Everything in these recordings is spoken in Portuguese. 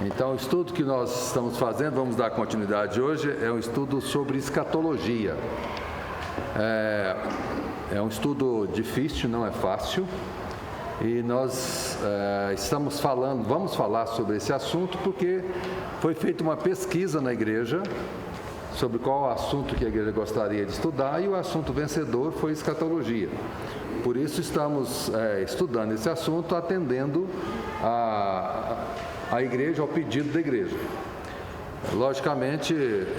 Então, o estudo que nós estamos fazendo, vamos dar continuidade hoje, é um estudo sobre escatologia. É um estudo difícil, não é fácil, e nós vamos falar sobre esse assunto porque foi feita uma pesquisa na igreja sobre qual assunto que a igreja gostaria de estudar, e o assunto vencedor foi escatologia. Por isso estamos estudando esse assunto, atendendo a igreja, ao pedido da igreja. Logicamente,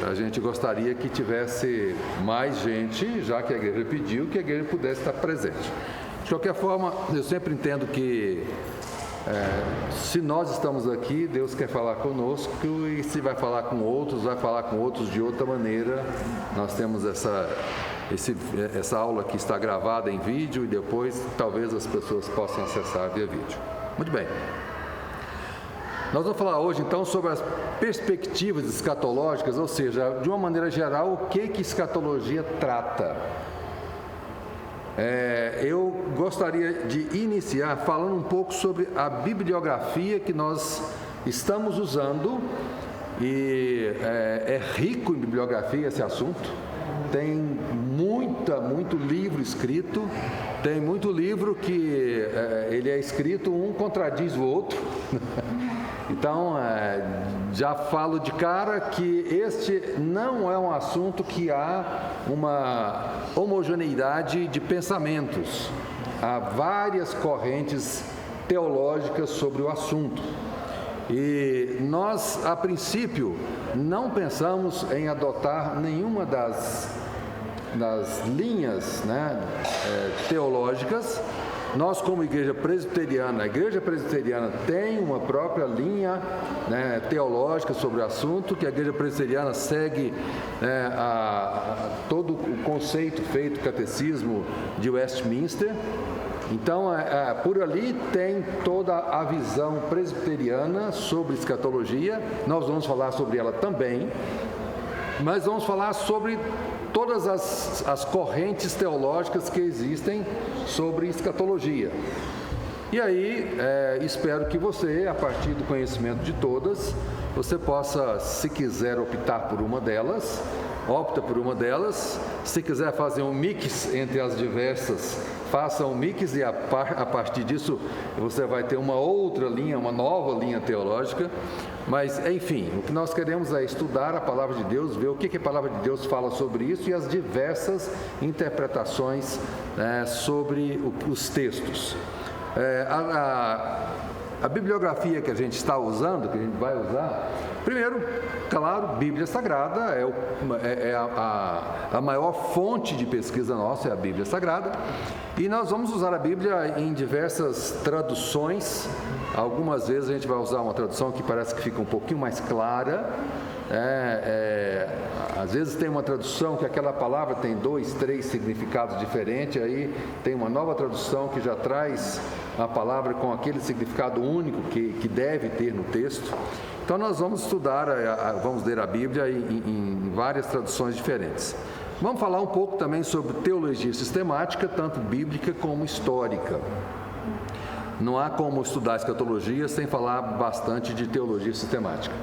a gente gostaria que tivesse mais gente, já que a igreja pediu, que a igreja pudesse estar presente. De qualquer forma, eu sempre entendo que se nós estamos aqui, Deus quer falar conosco, e se vai falar com outros, vai falar com outros de outra maneira. Nós temos essa aula que está gravada em vídeo, e depois talvez as pessoas possam acessar via vídeo. Muito bem. Nós vamos falar hoje, então, sobre as perspectivas escatológicas, ou seja, de uma maneira geral, o que escatologia trata. Eu gostaria de iniciar falando um pouco sobre a bibliografia que nós estamos usando, e é rico em bibliografia esse assunto. Tem muito livro escrito, tem muito livro que ele é escrito, um contradiz o outro. Então, já falo de cara que este não é um assunto que há uma homogeneidade de pensamentos. Há várias correntes teológicas sobre o assunto. E nós, a princípio, não pensamos em adotar nenhuma das linhas teológicas. Nós, como igreja presbiteriana, a igreja presbiteriana tem uma própria linha teológica sobre o assunto, que a igreja presbiteriana segue todo o conceito feito, catecismo de Westminster. Então, por ali tem toda a visão presbiteriana sobre escatologia. Nós vamos falar sobre ela também, mas vamos falar sobre todas as correntes teológicas que existem sobre escatologia. E aí, espero que você, a partir do conhecimento de todas, você possa, se quiser optar por uma delas, opta por uma delas. Se quiser fazer um mix entre as diversas, faça um mix, e a partir disso você vai ter uma outra linha, uma nova linha teológica. Mas, enfim, o que nós queremos é estudar a Palavra de Deus, ver o que a Palavra de Deus fala sobre isso e as diversas interpretações sobre os textos. A bibliografia que a gente está usando, que a gente vai usar, primeiro, claro, Bíblia Sagrada é a maior fonte de pesquisa nossa, é a Bíblia Sagrada, e nós vamos usar a Bíblia em diversas traduções. Algumas vezes a gente vai usar uma tradução que parece que fica um pouquinho mais clara. Às vezes tem uma tradução que aquela palavra tem 2, 3 significados diferentes, aí tem uma nova tradução que já traz a palavra com aquele significado único que deve ter no texto. Então nós vamos estudar, vamos ler a Bíblia em várias traduções diferentes. Vamos falar um pouco também sobre teologia sistemática, tanto bíblica como histórica. Não há como estudar escatologia sem falar bastante de teologia sistemática.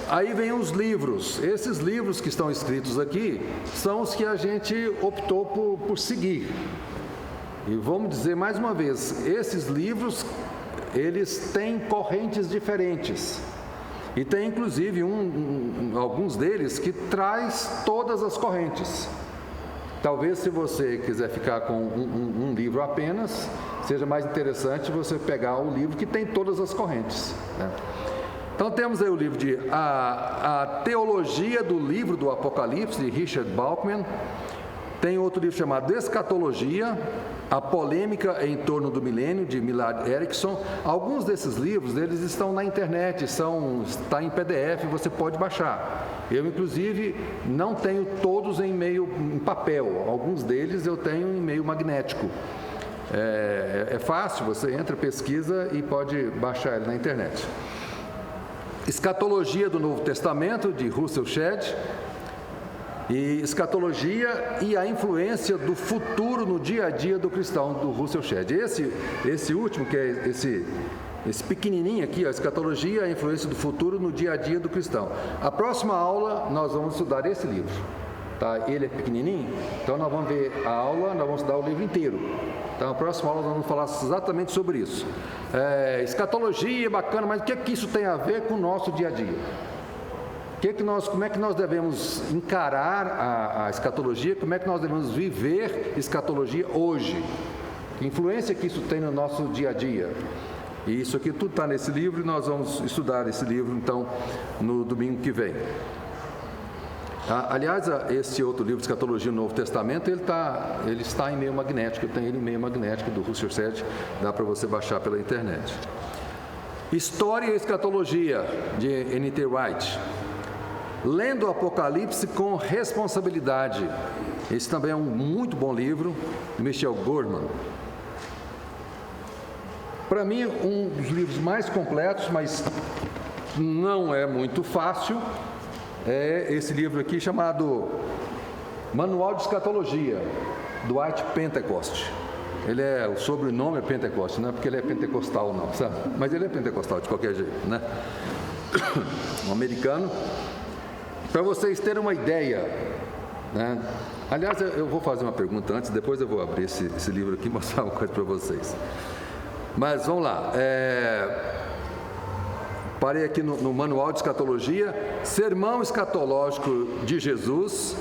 Aí vem os livros. Esses livros que estão escritos aqui são os que a gente optou por seguir. E vamos dizer mais uma vez, esses livros, eles têm correntes diferentes. E tem inclusive alguns deles que traz todas as correntes. Talvez, se você quiser ficar com um livro apenas, seja mais interessante você pegar um livro que tem todas as correntes. Então temos aí o livro de a Teologia do Livro do Apocalipse, de Richard Bauckham. Tem outro livro chamado Escatologia, a Polêmica em Torno do Milênio, de Millard Erickson. Alguns desses livros, eles estão na internet, está em PDF, você pode baixar. Eu, inclusive, não tenho todos em papel. Alguns deles eu tenho em meio magnético. É fácil, você entra, pesquisa e pode baixar ele na internet. Escatologia do Novo Testamento, de Russell Shedd. E Escatologia e a Influência do Futuro no Dia a Dia do Cristão, do Russell Shedd. Esse último, que é esse esse pequenininho aqui, a escatologia, a influência do futuro no dia a dia do cristão. A próxima aula nós vamos estudar esse livro, tá? Ele é pequenininho, então nós vamos ver a aula, nós vamos estudar o livro inteiro. Então, a próxima aula nós vamos falar exatamente sobre isso. Escatologia é bacana, mas o que isso tem a ver com o nosso dia a dia? Como é que nós devemos encarar a escatologia? Como é que nós devemos viver escatologia hoje? Que influência que isso tem no nosso dia a dia? E isso aqui tudo está nesse livro e nós vamos estudar esse livro, então, no domingo que vem. Aliás, esse outro livro, Escatologia no Novo Testamento, ele está em meio magnético, eu tenho ele em meio magnético do Russell 7, dá para você baixar pela internet. História e Escatologia, de N.T. Wright. Lendo o Apocalipse com responsabilidade. Esse também é um muito bom livro, de Michel Gorman. Para mim, um dos livros mais completos, mas não é muito fácil, é esse livro aqui chamado Manual de Escatologia, Dwight Pentecost. O sobrenome é Pentecost, não é porque ele é pentecostal não, sabe? Mas ele é pentecostal de qualquer jeito, né? Um americano. Para vocês terem uma ideia, né? Aliás, eu vou fazer uma pergunta antes, depois eu vou abrir esse livro aqui e mostrar uma coisa para vocês. Mas vamos lá. Parei aqui no Manual de Escatologia, Sermão Escatológico de Jesus,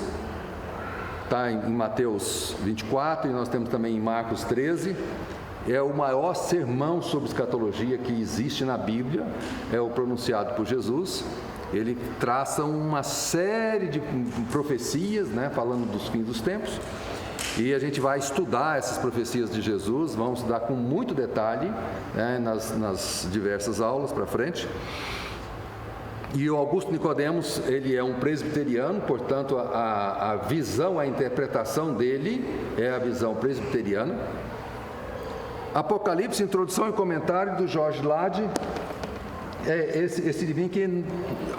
está em Mateus 24 e nós temos também em Marcos 13. É o maior sermão sobre escatologia que existe na Bíblia, é o pronunciado por Jesus. Ele traça uma série de profecias, né, falando dos fins dos tempos. E a gente vai estudar essas profecias de Jesus, vamos estudar com muito detalhe, né, nas diversas aulas para frente. E o Augusto Nicodemos, ele é um presbiteriano, portanto a visão, a interpretação dele é a visão presbiteriana. Apocalipse, introdução e comentário do George Lade. Esse livrinho que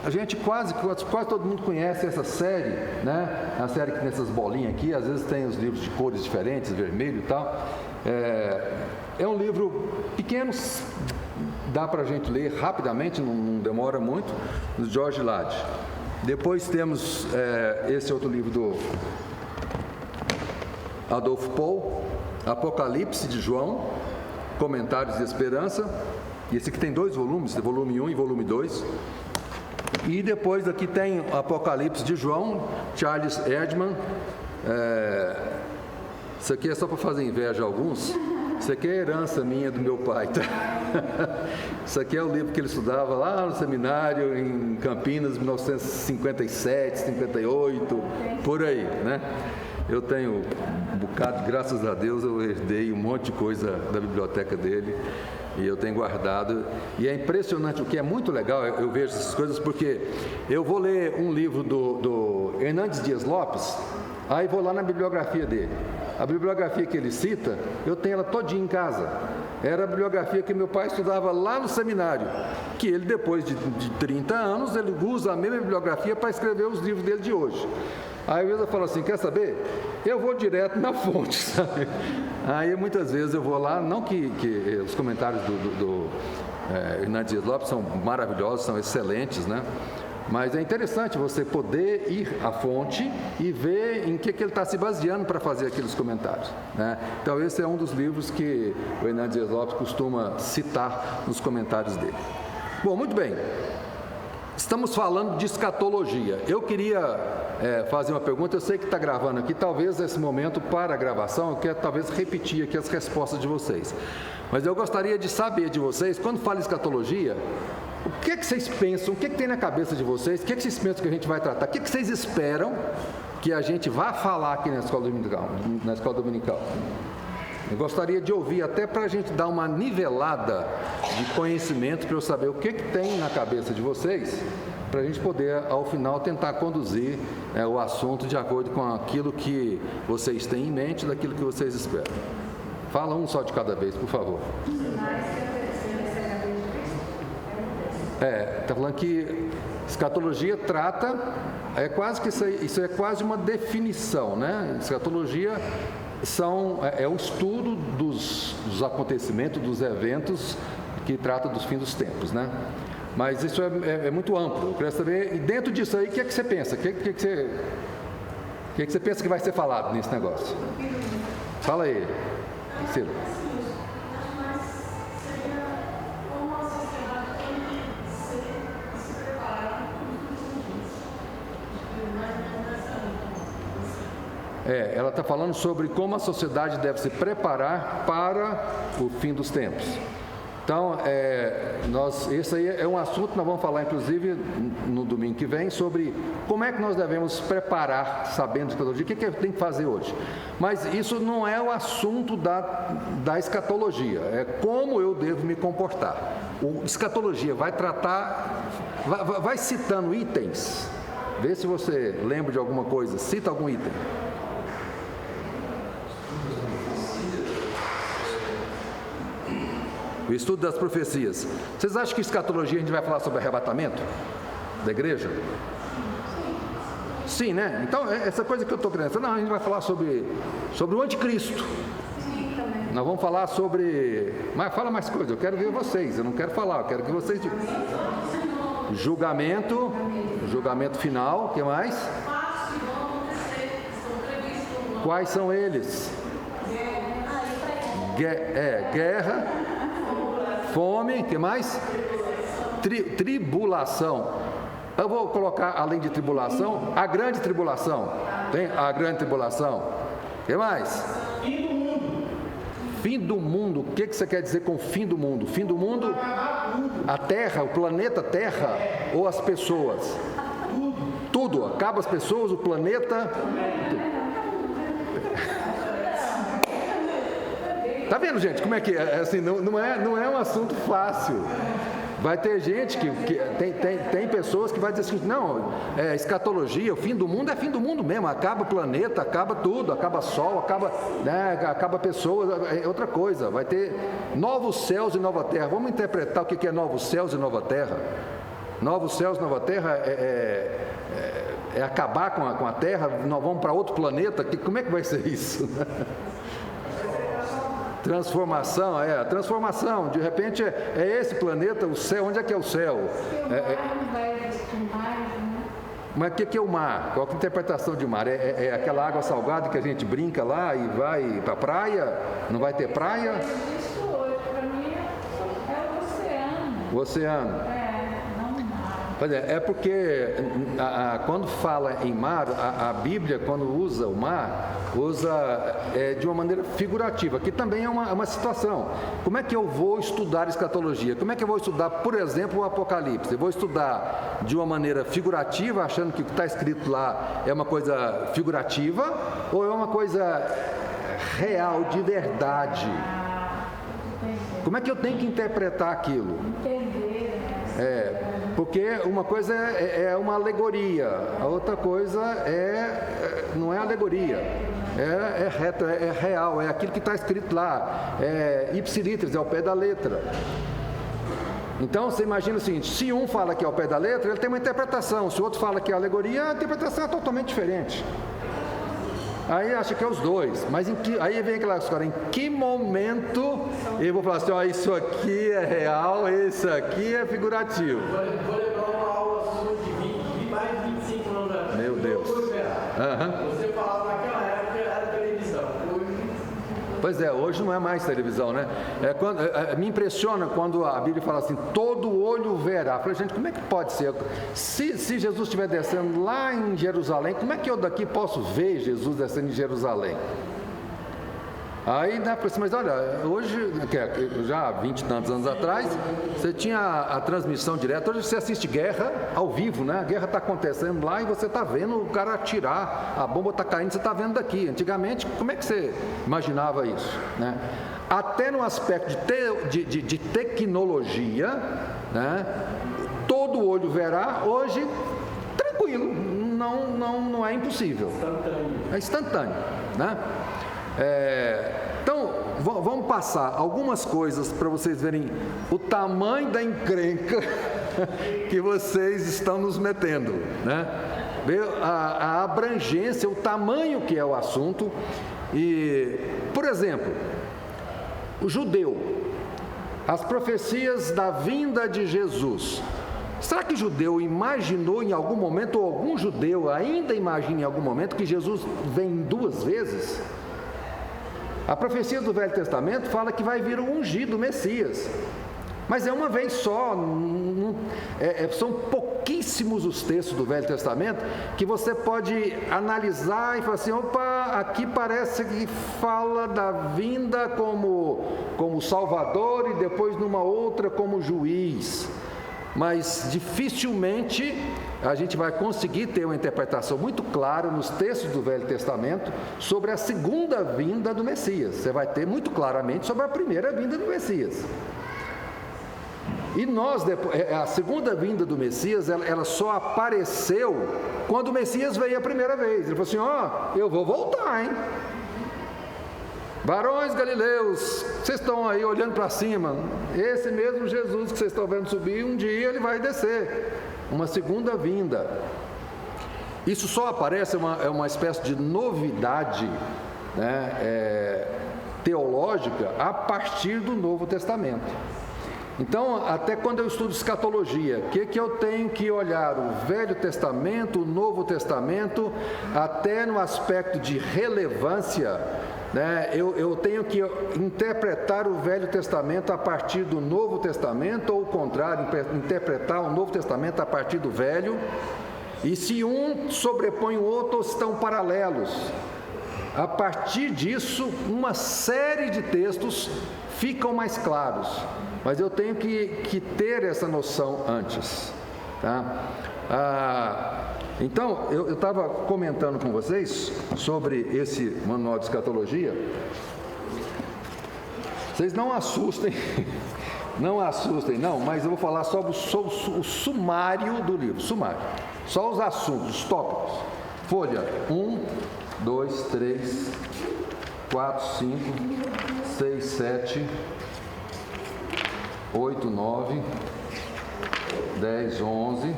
a gente quase todo mundo conhece essa série, né? A série que tem essas bolinhas aqui, às vezes tem os livros de cores diferentes, vermelho e tal. É um livro pequeno, dá para a gente ler rapidamente, não demora muito, do George Lade. Depois temos esse outro livro do Adolfo Paul, Apocalipse de João, Comentários de Esperança. E esse aqui tem 2 volumes, volume 1 e volume 2. E depois aqui tem Apocalipse de João, Charles Erdman. Isso aqui é só para fazer inveja a alguns. Isso aqui é herança minha do meu pai, tá? Isso aqui é o livro que ele estudava lá no seminário, em Campinas, 1957, 58, por aí, né? Eu tenho um bocado, graças a Deus, eu herdei um monte de coisa da biblioteca dele. E eu tenho guardado, e é impressionante, o que é muito legal, eu vejo essas coisas, porque eu vou ler um livro do Hernandes Dias Lopes, aí vou lá na bibliografia dele. A bibliografia que ele cita, eu tenho ela todinha em casa. Era a bibliografia que meu pai estudava lá no seminário, que ele, depois de 30 anos, ele usa a mesma bibliografia para escrever os livros dele de hoje. Aí às vezes eu falo assim, quer saber? Eu vou direto na fonte, sabe? Aí muitas vezes eu vou lá, não que os comentários do Hernandes Dias Lopes são maravilhosos, são excelentes, né? Mas é interessante você poder ir à fonte e ver em que ele está se baseando para fazer aqueles comentários, né? Então esse é um dos livros que o Hernandes Dias Lopes costuma citar nos comentários dele. Bom, muito bem. Estamos falando de escatologia. Eu queria fazer uma pergunta, eu sei que está gravando aqui, talvez esse momento para a gravação, eu quero talvez repetir aqui as respostas de vocês. Mas eu gostaria de saber de vocês, quando fala em escatologia, o que é que vocês pensam, o que é que tem na cabeça de vocês, o que é que vocês pensam que a gente vai tratar, o que é que vocês esperam que a gente vá falar aqui na escola dominical? Eu gostaria de ouvir, até para a gente dar uma nivelada de conhecimento, para eu saber o que tem na cabeça de vocês, para a gente poder, ao final, tentar conduzir o assunto de acordo com aquilo que vocês têm em mente, daquilo que vocês esperam. Fala um só de cada vez, por favor. Está falando que escatologia trata, quase que isso é quase uma definição, né? Escatologia é o estudo dos acontecimentos, dos eventos que trata dos fins dos tempos, né? Mas isso é muito amplo. Eu queria saber, e dentro disso aí, o que é que você pensa? O que você pensa que vai ser falado nesse negócio? Fala aí, Ciro. Ela está falando sobre como a sociedade deve se preparar para o fim dos tempos. Então, esse aí é um assunto que nós vamos falar, inclusive, no domingo que vem, sobre como é que nós devemos preparar, sabendo de escatologia, o que eu tenho que fazer hoje. Mas isso não é o assunto da escatologia, é como eu devo me comportar. A escatologia vai tratar, vai citando itens, vê se você lembra de alguma coisa, cita algum item. O estudo das profecias. Vocês acham que escatologia a gente vai falar sobre arrebatamento da igreja? Sim, né? Então, essa coisa que eu estou querendo. Não, a gente vai falar sobre o anticristo. Nós vamos falar sobre... Mas fala mais coisa, eu quero ver vocês. Eu não quero falar, eu quero que vocês digam. Julgamento final, o que mais? Quais são eles? Guerra. Fome, o que mais? Tribulação. Eu vou colocar, além de tribulação, a grande tribulação. Tem a grande tribulação. O que mais? Fim do mundo. Fim do mundo. O que você quer dizer com fim do mundo? Fim do mundo? A Terra, o planeta Terra ou as pessoas? Tudo. Acaba as pessoas, o planeta. Tá vendo, gente, como é que é? Assim, não é um assunto fácil. Vai ter gente que tem pessoas que vai dizer assim, não, escatologia, o fim do mundo é fim do mundo mesmo, acaba o planeta, acaba tudo, acaba sol, acaba pessoas, é outra coisa, vai ter novos céus e nova terra. Vamos interpretar o que é novos céus e nova terra? Novos céus e nova terra é acabar com a terra, nós vamos para outro planeta, como é que vai ser isso? Transformação, a transformação, de repente é esse planeta, o céu, onde é que é o céu? Mas o que é o mar? Qual é a interpretação de mar? É aquela água salgada que a gente brinca lá e vai para a praia? Não vai ter praia? Isso hoje, para mim, é o oceano. O oceano. Não o mar. Pois é porque quando fala em mar, a Bíblia, quando usa o mar, usa de uma maneira figurativa, que também é uma situação. Como é que eu vou estudar escatologia? Como é que eu vou estudar, por exemplo, o Apocalipse? Eu vou estudar de uma maneira figurativa, achando que o que está escrito lá é uma coisa figurativa, ou é uma coisa real, de verdade? Como é que eu tenho que interpretar aquilo? Entender. Porque uma coisa é uma alegoria, a outra coisa não é alegoria, é reto, é real, é aquilo que está escrito lá, é ipsilitris, é ao pé da letra. Então você imagina o seguinte, se um fala que é ao pé da letra, ele tem uma interpretação, se o outro fala que é alegoria, a interpretação é totalmente diferente. Aí acha que é os dois, mas aí vem aquela história, em que momento eu vou falar assim, isso aqui é real, isso aqui é figurativo. Vou lembrar uma aula sua de mais de 25 anos atrás. Meu Deus. Você falava naquela época era televisão. Pois é, hoje não é mais televisão, né? Me impressiona quando a Bíblia fala assim, todo olho verá. Eu falei, gente, como é que pode ser? Se Jesus estiver descendo lá em Jerusalém, como é que eu daqui posso ver Jesus descendo em Jerusalém? Aí, né, mas olha, hoje, já há 20 e tantos anos atrás, você tinha a transmissão direta, hoje você assiste guerra ao vivo, né? A guerra está acontecendo lá e você está vendo o cara atirar, a bomba está caindo, você está vendo daqui. Antigamente, como é que você imaginava isso, né? Até no aspecto de tecnologia, né? Todo olho verá, hoje, tranquilo, não é impossível. É instantâneo, né? Então, vamos passar algumas coisas para vocês verem o tamanho da encrenca que vocês estão nos metendo, né? Ver a abrangência, o tamanho que é o assunto. E, por exemplo, o judeu. as profecias da vinda de Jesus. Será que o judeu imaginou em algum momento, ou algum judeu ainda imagina em algum momento, que Jesus vem 2 vezes? A profecia do Velho Testamento fala que vai vir o ungido, o Messias. Mas é uma vez só, são pouquíssimos os textos do Velho Testamento que você pode analisar e falar assim, opa, aqui parece que fala da vinda como Salvador e depois numa outra como juiz. Mas dificilmente a gente vai conseguir ter uma interpretação muito clara nos textos do Velho Testamento sobre a segunda vinda do Messias. Você vai ter muito claramente sobre a primeira vinda do Messias. E a segunda vinda do Messias, ela só apareceu quando o Messias veio a primeira vez. Ele falou assim, eu vou voltar, hein? Varões galileus, vocês estão aí olhando para cima, esse mesmo Jesus que vocês estão vendo subir, um dia ele vai descer, uma segunda vinda. Isso só aparece, é uma espécie de novidade, né, teológica a partir do Novo Testamento. Então, até quando eu estudo escatologia, o que eu tenho que olhar? O Velho Testamento, o Novo Testamento, até no aspecto de relevância, né? Eu tenho que interpretar o Velho Testamento a partir do Novo Testamento, ou o contrário, interpretar o Novo Testamento a partir do Velho, e se um sobrepõe o outro ou estão paralelos. A partir disso, uma série de textos ficam mais claros, mas eu tenho que ter essa noção antes, tá? Então, eu estava comentando com vocês sobre esse manual de escatologia. Vocês não assustem, mas eu vou falar sobre o sumário do livro, só os assuntos, os tópicos. Folha 1, 2, 3, 4, 5, 6, 7, 8, 9, 10, 11,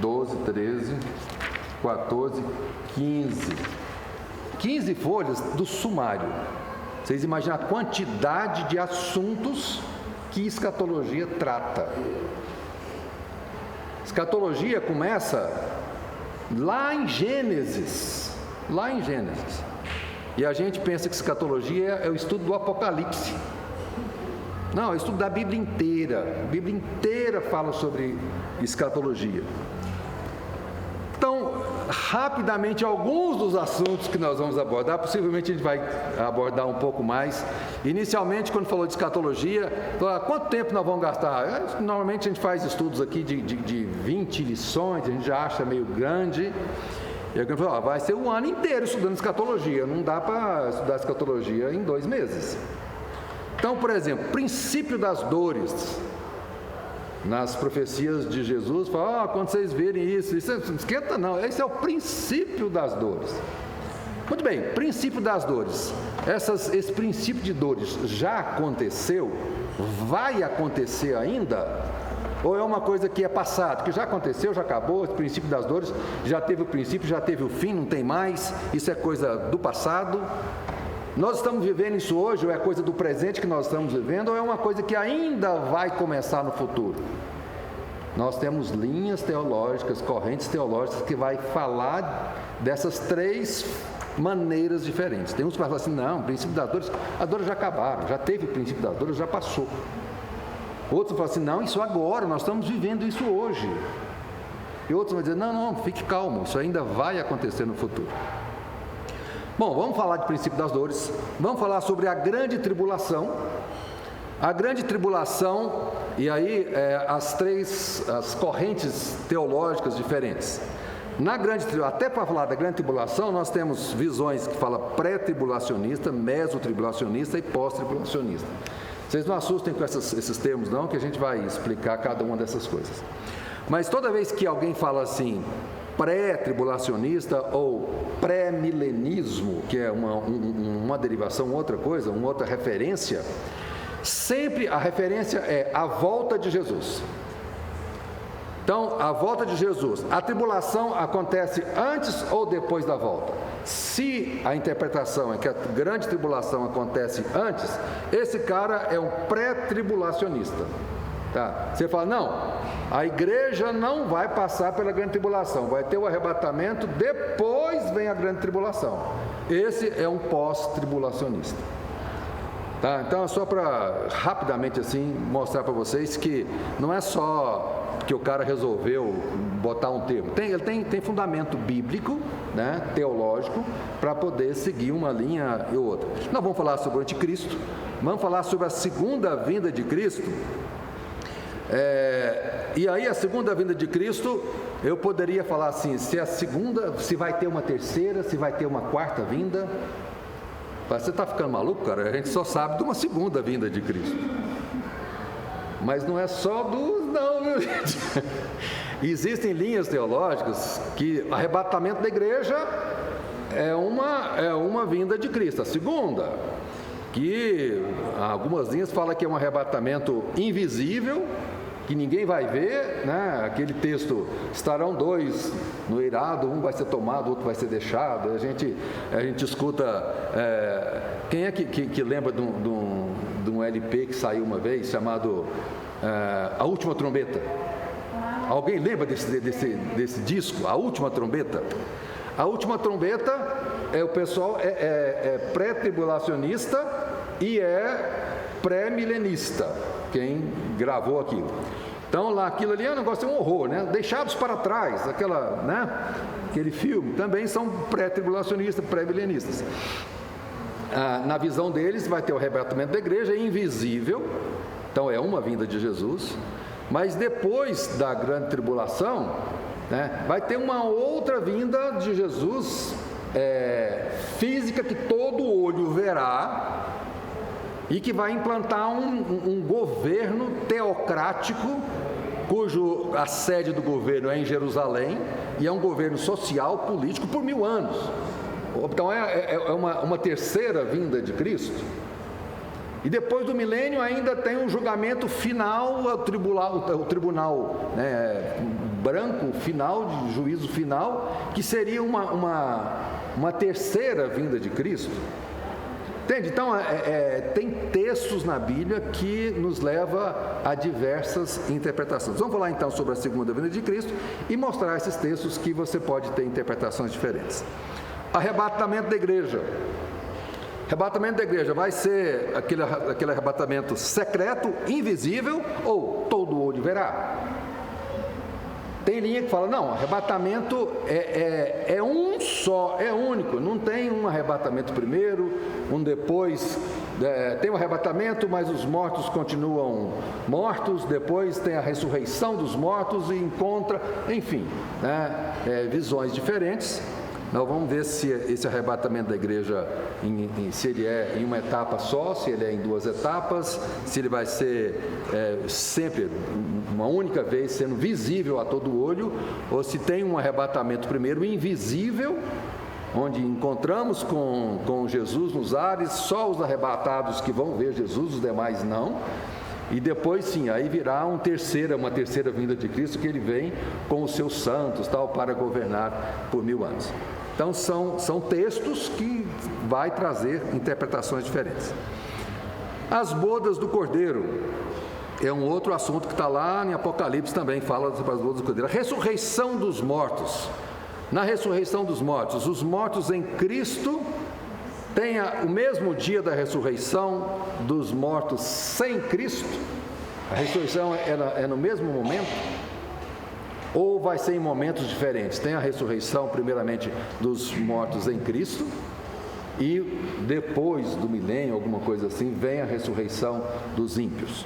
12, 13, 14, 15. 15 folhas do sumário. Vocês imaginam a quantidade de assuntos que escatologia trata. Escatologia começa lá em Gênesis. E a gente pensa que escatologia é o estudo do Apocalipse. Não, é o estudo da Bíblia inteira. A Bíblia inteira fala sobre escatologia. Então, rapidamente, alguns dos assuntos que nós vamos abordar, possivelmente a gente vai abordar um pouco mais. Inicialmente, quando falou de escatologia, quanto tempo nós vamos gastar? Normalmente a gente faz estudos aqui de 20 lições, a gente já acha meio grande. E alguém falou, vai ser um ano inteiro estudando escatologia, não dá para estudar escatologia em 2 meses. Então, por exemplo, princípio das dores. Nas profecias de Jesus, fala, quando vocês verem isso não esquenta não, esse é o princípio das dores. Muito bem, princípio das dores. Esse princípio de dores já aconteceu? Vai acontecer ainda? Ou é uma coisa que é passado, que já aconteceu, já acabou, esse princípio das dores, já teve o princípio, já teve o fim, não tem mais, isso é coisa do passado? Nós estamos vivendo isso hoje, ou é coisa do presente que nós estamos vivendo, ou é uma coisa que ainda vai começar no futuro? Nós temos linhas teológicas, correntes teológicas que vai falar dessas 3 maneiras diferentes. Tem uns que falam assim, não, o princípio das dores, as dores já acabaram, já teve o princípio das dores, já passou. Outros falam assim, não, isso agora, nós estamos vivendo isso hoje. E outros vão dizer, não, fique calmo, isso ainda vai acontecer no futuro. Bom, vamos falar de princípio das dores, vamos falar sobre a grande tribulação. A grande tribulação, e aí as correntes teológicas diferentes. Até para falar da grande tribulação, nós temos visões que falam pré-tribulacionista, mesotribulacionista e pós-tribulacionista. Vocês não assustem com esses termos não, que a gente vai explicar cada uma dessas coisas. Mas toda vez que alguém fala assim, pré-tribulacionista ou pré-milenismo, que é uma derivação, outra coisa, uma outra referência, sempre a referência é a volta de Jesus. Então, a volta de Jesus, a tribulação acontece antes ou depois da volta? Se a interpretação é que a grande tribulação acontece antes, esse cara é um pré-tribulacionista. Tá? Você fala, não, a igreja não vai passar pela grande tribulação, vai ter o arrebatamento, depois vem a grande tribulação. Esse é um pós-tribulacionista. Tá? Então é só para rapidamente assim mostrar para vocês que não é só que o cara resolveu botar um termo. Ele tem fundamento bíblico, né, teológico, para poder seguir uma linha e outra. Nós vamos falar sobre o anticristo, vamos falar sobre a segunda vinda de Cristo. E aí a segunda vinda de Cristo, eu poderia falar assim, se vai ter uma terceira, se vai ter uma quarta vinda. Você está ficando maluco, cara? A gente só sabe de uma segunda vinda de Cristo. Mas não é só não, viu, gente? Existem linhas teológicas que arrebatamento da igreja é uma vinda de Cristo. A segunda, que algumas linhas falam que é um arrebatamento invisível, que ninguém vai ver, né? Aquele texto, estarão dois no eirado, um vai ser tomado, outro vai ser deixado. A gente escuta, quem é que lembra de um LP que saiu uma vez, chamado A Última Trombeta? Alguém lembra desse disco, A Última Trombeta? A Última Trombeta, o pessoal é pré-tribulacionista e é pré-milenista, quem gravou aquilo. Então, lá, aquilo ali é um negócio, um horror, né? Deixados para trás, aquele filme, também são pré-tribulacionistas, pré-milenistas. Na visão deles, vai ter o arrebatamento da igreja, invisível, então é uma vinda de Jesus, mas depois da grande tribulação, né, vai ter uma outra vinda de Jesus, física, que todo olho verá, e que vai implantar um governo teocrático, a sede do governo é em Jerusalém, e é um governo social, político, por 1000 anos. Então é uma terceira vinda de Cristo. E depois do milênio ainda tem um julgamento final, o tribunal, né, branco final, de juízo final, que seria uma terceira vinda de Cristo. Entende? Então, tem textos na Bíblia que nos leva a diversas interpretações. Vamos falar então sobre a segunda vinda de Cristo e mostrar esses textos que você pode ter interpretações diferentes. Arrebatamento da igreja. Arrebatamento da igreja vai ser aquele arrebatamento secreto, invisível, ou todo olho verá? Tem linha que fala, não, arrebatamento é um só, é único, não tem um arrebatamento primeiro, um depois, tem um arrebatamento, mas os mortos continuam mortos, depois tem a ressurreição dos mortos e enfim, né, visões diferentes. Nós vamos ver se esse arrebatamento da igreja, se ele é em uma etapa só, se ele é em 2 etapas, se ele vai ser sempre uma única vez sendo visível a todo olho, ou se tem um arrebatamento primeiro invisível, onde encontramos com Jesus nos ares, só os arrebatados que vão ver Jesus, os demais não. E depois sim, aí virá uma terceira vinda de Cristo, que ele vem com os seus santos, para governar por 1000 anos. Então são textos que vai trazer interpretações diferentes. As bodas do Cordeiro é um outro assunto que está lá em Apocalipse também, fala sobre as bodas do Cordeiro. A ressurreição dos mortos. Na ressurreição dos mortos, os mortos em Cristo têm o mesmo dia da ressurreição dos mortos sem Cristo? A ressurreição é no mesmo momento? Ou vai ser em momentos diferentes? Tem a ressurreição, primeiramente, dos mortos em Cristo, e depois do milênio, alguma coisa assim, vem a ressurreição dos ímpios.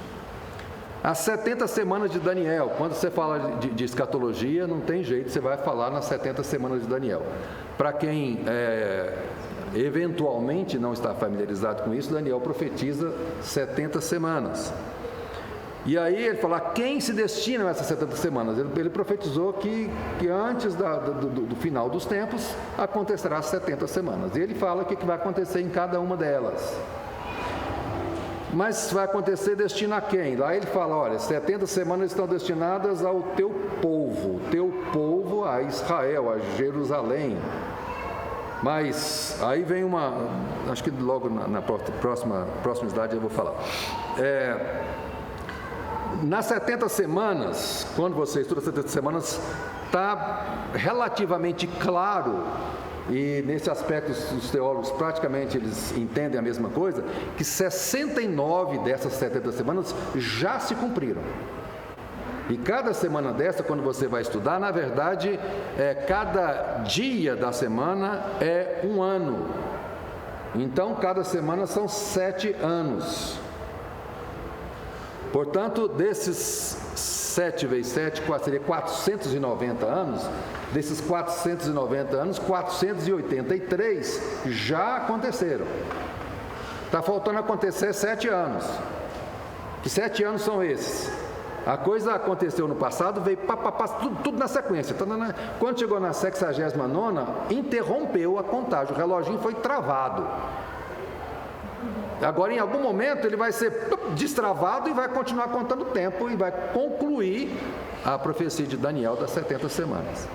As 70 semanas de Daniel, quando você fala de escatologia, não tem jeito, você vai falar nas 70 semanas de Daniel. Para quem eventualmente não está familiarizado com isso, Daniel profetiza 70 semanas. E aí ele fala, quem se destina a essas 70 semanas? Ele profetizou que antes do final dos tempos acontecerá as 70 semanas. E ele fala o que vai acontecer em cada uma delas. Mas vai acontecer destina a quem? Lá ele fala, olha, 70 semanas estão destinadas ao teu povo a Israel, a Jerusalém. Mas aí vem acho que logo na próxima slide eu vou falar. Nas 70 semanas, quando você estuda 70 semanas, está relativamente claro, e nesse aspecto os teólogos praticamente eles entendem a mesma coisa, que 69 dessas 70 semanas já se cumpriram. E cada semana dessa, quando você vai estudar, na verdade, cada dia da semana é um ano. Então, cada semana são 7 anos. Portanto, desses 7 vezes 7, seria 490 anos. Desses 490 anos, 483 já aconteceram. Está faltando acontecer 7 anos. Que 7 anos são esses? A coisa aconteceu no passado, veio tudo na sequência. Quando chegou na 69ª, interrompeu a contagem, o reloginho foi travado. Agora, em algum momento, ele vai ser destravado e vai continuar contando o tempo e vai concluir a profecia de Daniel das 70 semanas.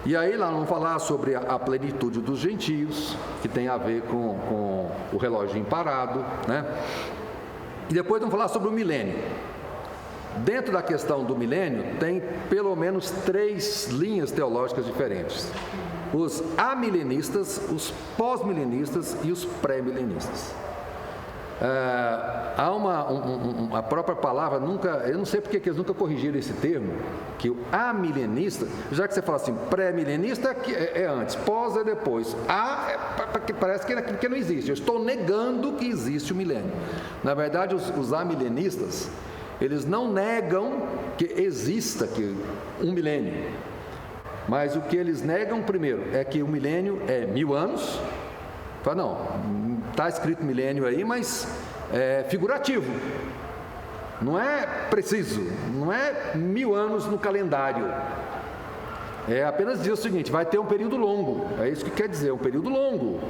E aí lá vamos falar sobre a plenitude dos gentios, que tem a ver com o reloginho parado, né? E depois vamos falar sobre o milênio. Dentro da questão do milênio, tem pelo menos 3 linhas teológicas diferentes: os amilenistas, os pós-milenistas e os pré-milenistas. Há a própria palavra, eu não sei porque que eles nunca corrigiram esse termo, que o amilenista, já que você fala assim, pré-milenista é antes, pós é depois, parece que não existe, eu estou negando que existe o milênio. Na verdade, os amilenistas, eles não negam que exista um milênio, mas o que eles negam primeiro é que o milênio é 1000 anos. Fala, não, está escrito milênio aí, mas é figurativo, não é preciso, não é 1000 anos no calendário. Apenas diz o seguinte: vai ter um período longo, é isso que quer dizer, um período longo.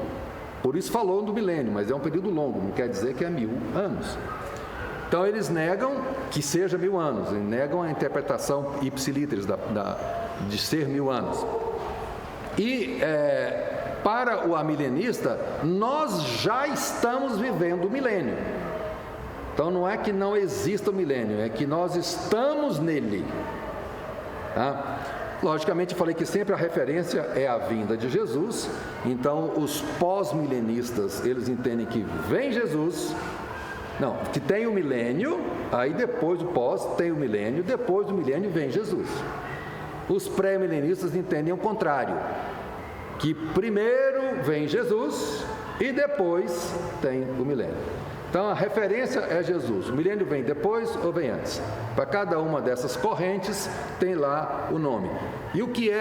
Por isso falou do milênio, mas é um período longo, não quer dizer que é 1000 anos. Então eles negam que seja 1000 anos, eles negam a interpretação ipsiliteris de ser 1000 anos. E para o amilenista, nós já estamos vivendo o milênio. Então não é que não exista o milênio, é que nós estamos nele. Tá? Logicamente, falei que sempre a referência é a vinda de Jesus. Então os pós-milenistas, eles entendem que vem Jesus. Não, que tem o milênio, aí depois do pós tem o milênio, depois do milênio vem Jesus. Os pré-milenistas entendem o contrário, que primeiro vem Jesus e depois tem o milênio. Então a referência é Jesus. O milênio vem depois ou vem antes? Para cada uma dessas correntes tem lá o nome. E o que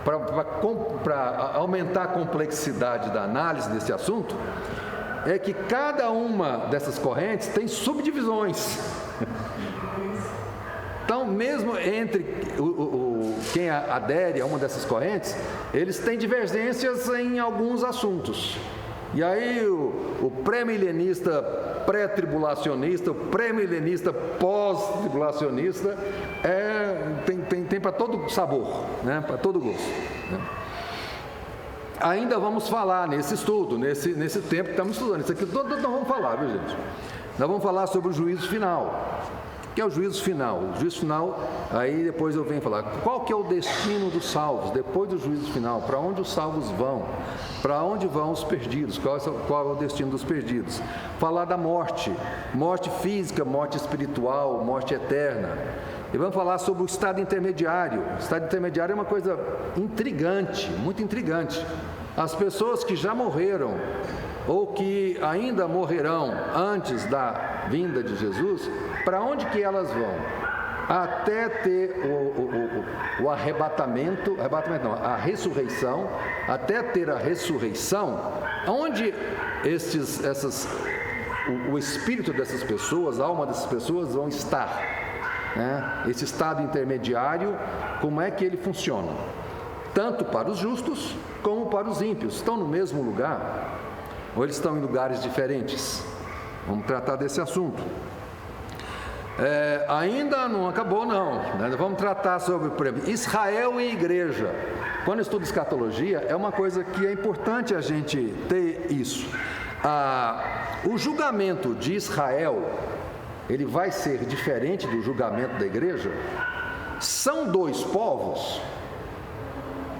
para aumentar a complexidade da análise desse assunto, é que cada uma dessas correntes tem subdivisões. Então, mesmo entre quem adere a uma dessas correntes, eles têm divergências em alguns assuntos. E aí o pré-milenista pré-tribulacionista, o pré-milenista pós-tribulacionista tem para todo sabor, né? Para todo gosto, né? Ainda vamos falar nesse estudo, nesse tempo que estamos estudando. Isso aqui todo nós vamos falar, viu, gente? Nós vamos falar sobre o juízo final. O que é o juízo final? O juízo final, aí depois eu venho falar, qual que é o destino dos salvos, depois do juízo final? Para onde os salvos vão? Para onde vão os perdidos? Qual é o destino dos perdidos? Falar da morte, morte física, morte espiritual, morte eterna. E vamos falar sobre o estado intermediário. O estado intermediário é uma coisa intrigante, muito intrigante. As pessoas que já morreram ou que ainda morrerão antes da vinda de Jesus, para onde que elas vão? Até ter o arrebatamento não, a ressurreição, até ter a ressurreição, onde o espírito dessas pessoas, a alma dessas pessoas vão estar. Né? Esse estado intermediário, como é que ele funciona? Tanto para os justos como para os ímpios. Estão no mesmo lugar ou eles estão em lugares diferentes? Vamos tratar desse assunto. Ainda não acabou, não. Né? Vamos tratar sobre, por exemplo, Israel e igreja. Quando estuda escatologia, é uma coisa que é importante a gente ter isso. O julgamento de Israel, ele vai ser diferente do julgamento da igreja? São dois povos?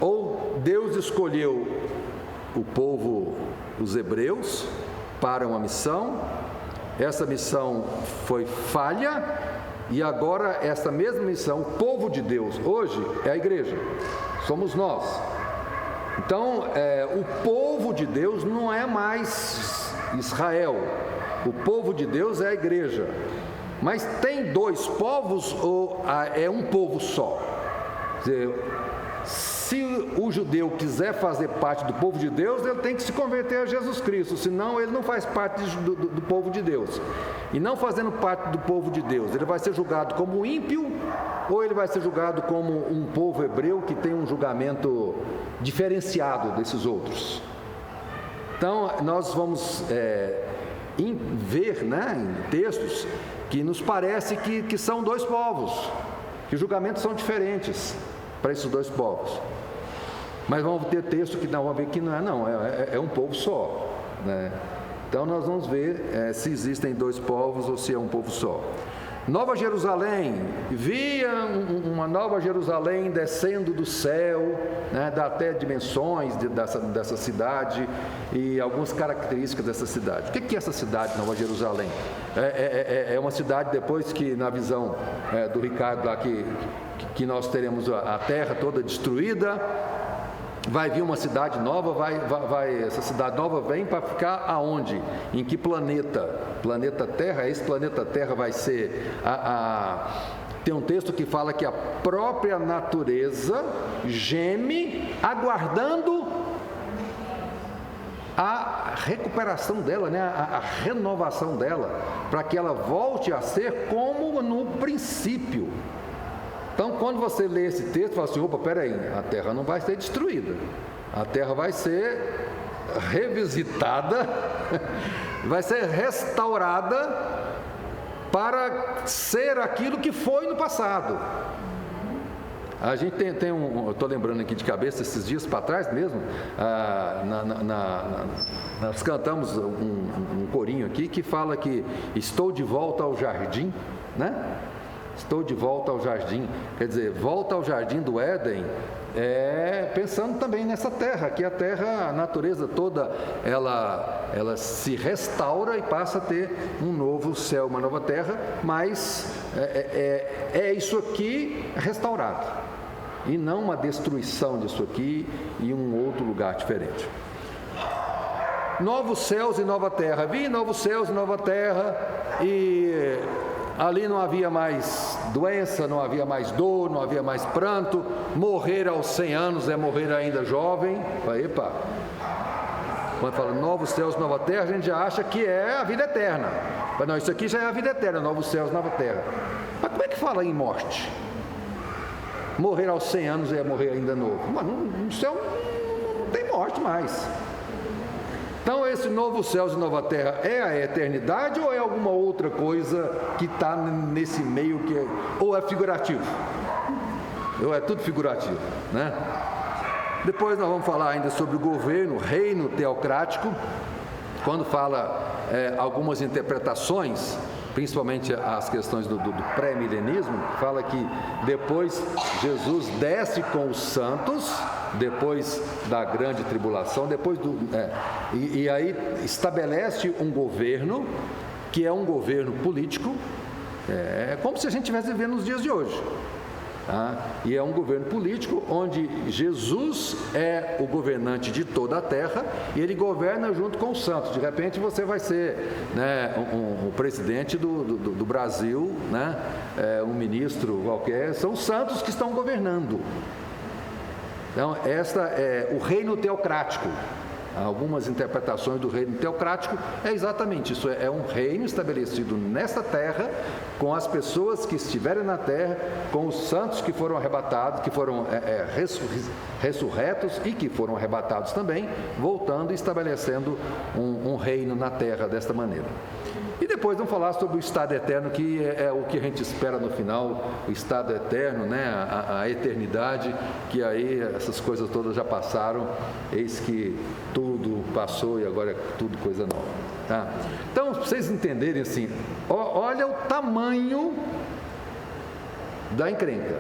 Ou Deus escolheu o povo, os hebreus, para uma missão? Essa missão foi falha e agora essa mesma missão, o povo de Deus, hoje é a igreja, somos nós. Então, o povo de Deus não é mais Israel, o povo de Deus é a igreja. Mas tem dois povos ou é um povo só? Quer dizer, se o judeu quiser fazer parte do povo de Deus, ele tem que se converter a Jesus Cristo, senão ele não faz parte do povo de Deus. E não fazendo parte do povo de Deus, ele vai ser julgado como ímpio ou ele vai ser julgado como um povo hebreu que tem um julgamento diferenciado desses outros? Então, nós vamos ver, né, em textos que nos parece que são dois povos, que os julgamentos são diferentes para esses dois povos. Mas vamos ter texto que não, vamos ver que não é um povo só, né? Então nós vamos ver se existem dois povos ou se é um povo só. Nova Jerusalém, via uma Nova Jerusalém descendo do céu, né, dá até dimensões dessa cidade e algumas características dessa cidade. O que é essa cidade, Nova Jerusalém? É uma cidade, depois que na visão do Ricardo lá, que nós teremos a terra toda destruída, vai vir uma cidade nova, essa cidade nova vem para ficar aonde? Em que planeta? Planeta Terra. Esse planeta Terra vai ser tem um texto que fala que a própria natureza geme aguardando a recuperação dela, né? a renovação dela, para que ela volte a ser como no princípio. Então, quando você lê esse texto, fala assim, opa, peraí, a Terra não vai ser destruída, a Terra vai ser revisitada, vai ser restaurada para ser aquilo que foi no passado. A gente tem eu estou lembrando aqui de cabeça, esses dias para trás mesmo, nós cantamos um corinho aqui que fala que estou de volta ao jardim, né? Estou de volta ao jardim, quer dizer, volta ao jardim do Éden, pensando também nessa terra, que a terra, a natureza toda, ela se restaura e passa a ter um novo céu, uma nova terra, mas isso aqui restaurado, e não uma destruição disso aqui e um outro lugar diferente. Novos céus e nova terra, vi novos céus e nova terra, e ali não havia mais doença, não havia mais dor, não havia mais pranto. Morrer aos 100 anos é morrer ainda jovem. Epa! Quando fala novos céus, nova terra, a gente já acha que é a vida eterna. Mas não, isso aqui já é a vida eterna, novos céus, nova terra. Mas como é que fala em morte? Morrer aos 100 anos é morrer ainda novo. Mas no céu não tem morte mais. Então, esse novo céus e nova terra é a eternidade ou é alguma outra coisa que está nesse meio ou é figurativo? Ou é tudo figurativo, né? Depois nós vamos falar ainda sobre o governo, reino teocrático, quando fala algumas interpretações, principalmente as questões do pré-milenismo, fala que depois Jesus desce com os santos, depois da grande tribulação, e aí estabelece um governo, que é um governo político, como se a gente estivesse vivendo nos dias de hoje. E é um governo político onde Jesus é o governante de toda a terra e ele governa junto com os santos. De repente você vai ser, né, o presidente do Brasil, né, um ministro qualquer, são os santos que estão governando. Então, esta é o reino teocrático. Algumas interpretações do reino teocrático é exatamente isso, é um reino estabelecido nesta terra, com as pessoas que estiverem na terra, com os santos que foram arrebatados, que foram ressurretos e que foram arrebatados também, voltando e estabelecendo um reino na terra desta maneira. E depois vamos falar sobre o estado eterno, que é o que a gente espera no final, o estado eterno, né? A eternidade, que aí essas coisas todas já passaram, eis que tudo passou e agora é tudo coisa nova. Tá? Então, para vocês entenderem assim, olha o tamanho da encrenca.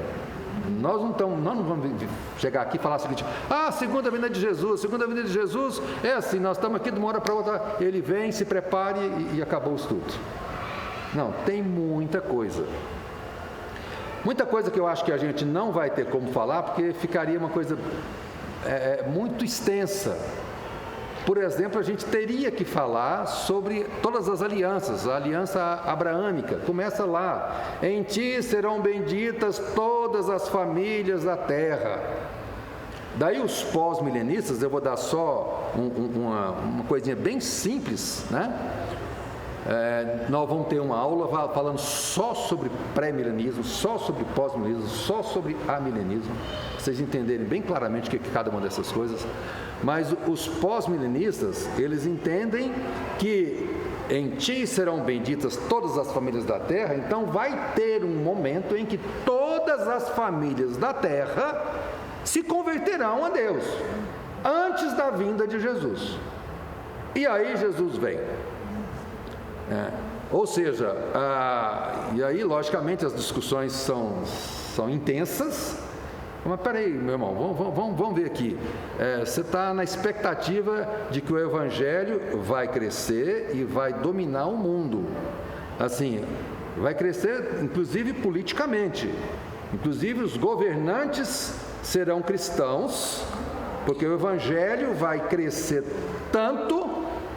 Nós não vamos chegar aqui e falar o seguinte: a segunda vinda de Jesus é assim, nós estamos aqui de uma hora para outra, ele vem, se prepare e acabou o estudo. Não, tem muita coisa que eu acho que a gente não vai ter como falar, porque ficaria uma coisa muito extensa. Por exemplo, a gente teria que falar sobre todas as alianças, a aliança abraâmica, começa lá: em ti serão benditas todas as famílias da terra. Daí os pós-milenistas, eu vou dar só uma coisinha bem simples, né? Nós vamos ter uma aula falando só sobre pré-milenismo, só sobre pós-milenismo, só sobre amilenismo, para vocês entenderem bem claramente o que é cada uma dessas coisas. Mas os pós-milenistas, eles entendem que em ti serão benditas todas as famílias da terra. Então vai ter um momento em que todas as famílias da terra se converterão a Deus, antes da vinda de Jesus. E aí Jesus vem. Ou seja, e aí logicamente as discussões são intensas. Mas peraí, meu irmão, vamos ver aqui. Você está na expectativa de que o Evangelho vai crescer e vai dominar o mundo. Assim, vai crescer inclusive politicamente. Inclusive os governantes serão cristãos, porque o Evangelho vai crescer tanto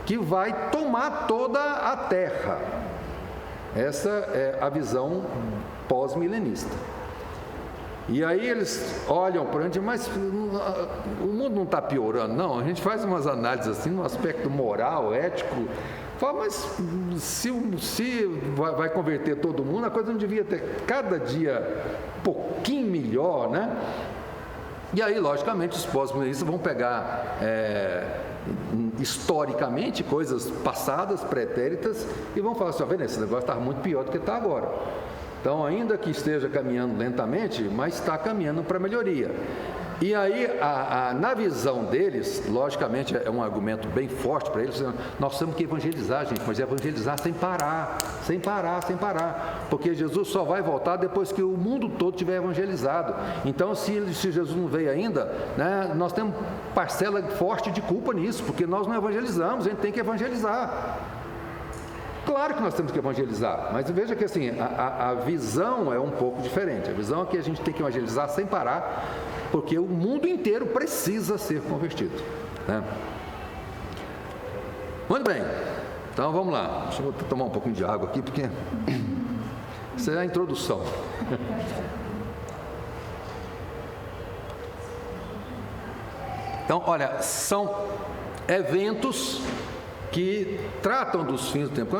que vai tomar toda a terra. Essa é a visão pós-milenista. E aí eles olham para a gente, mas o mundo não está piorando, não. A gente faz umas análises assim, no aspecto moral, ético. Fala, mas se vai converter todo mundo, a coisa não devia ter cada dia um pouquinho melhor, né? E aí, logicamente, os pós-milenistas vão pegar historicamente coisas passadas, pretéritas, e vão falar assim: ó, vendo, esse negócio está muito pior do que está agora. Então, ainda que esteja caminhando lentamente, mas está caminhando para a melhoria. E aí, na visão deles, logicamente é um argumento bem forte para eles: nós temos que evangelizar, gente, mas evangelizar sem parar, porque Jesus só vai voltar depois que o mundo todo tiver evangelizado. Então, se Jesus não veio ainda, né, nós temos parcela forte de culpa nisso, porque nós não evangelizamos, a gente tem que evangelizar. Claro que nós temos que evangelizar, mas veja que assim, a visão é um pouco diferente. A visão é que a gente tem que evangelizar sem parar, porque o mundo inteiro precisa ser convertido, né? Muito bem, então vamos lá. Deixa eu tomar um pouquinho de água aqui, porque isso é a introdução. Então, olha, são eventos que tratam dos fins do tempo.